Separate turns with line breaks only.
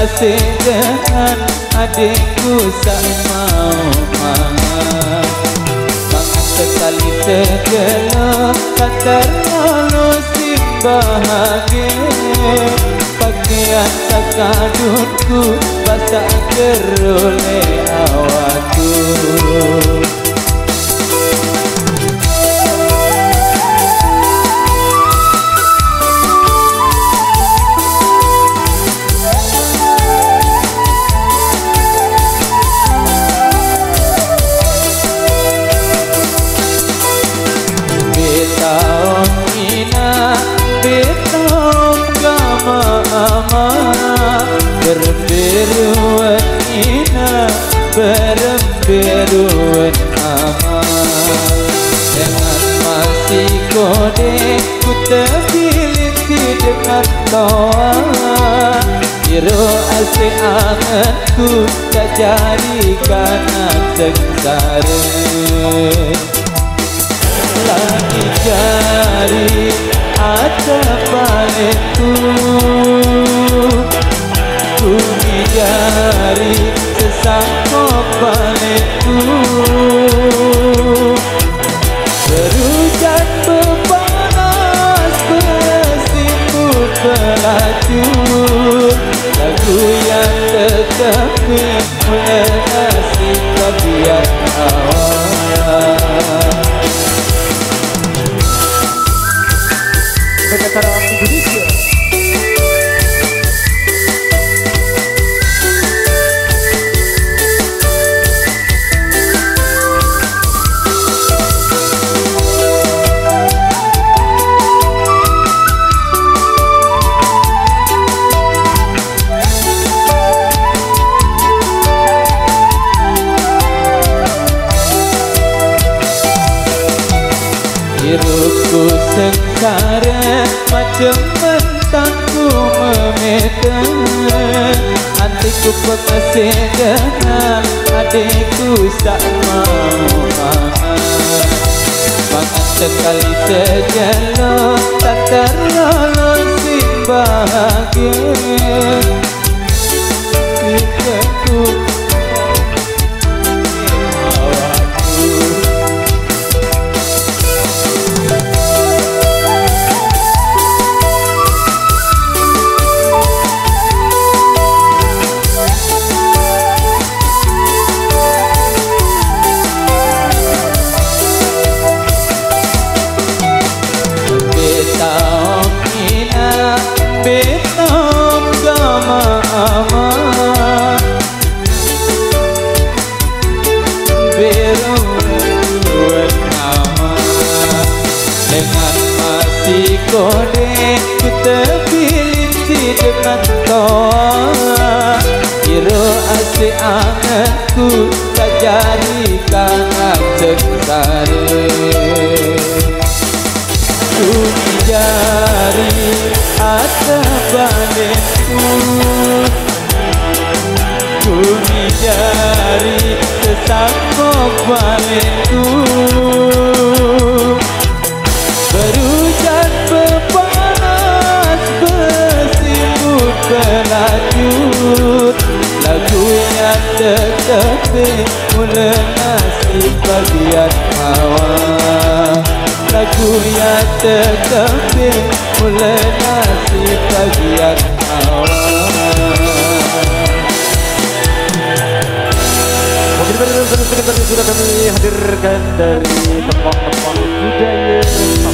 asik dengan adikku sak mau banget sekali segala tak terlalu bahagia pakaian sakadunku basah gerole awakku berembiruan ina berembiruan amal dengan masih kode ku terpilih dengan doa biru asli anganku tak jadikan sengsara lagi jari ada palingku ku jari sesama palingku berhujan berpanas bersimbut pelacur lagu yang tetapi menasih tabiat awal Bekatara Indonesia. Hidupku sengsara macam mentangku memegang hatiku pekasih dengan adikku tak mau banget sekali sejalo tak terlalu si bahagia hidupku Betam gama aman beruan aman dengan masih kode ku terpilih dengan toa kira asli anganku tak jadikan sengsara ku jari atas balikku ku jari sesama balikku berhujan berpanas bersimbut pelacur lagunya tetapi mula nasib bagian awal lagu yang tetapi mula nasib bagian awal. Mungkin benar-benar sudah kami hadirkan dari tempat-tempat budaya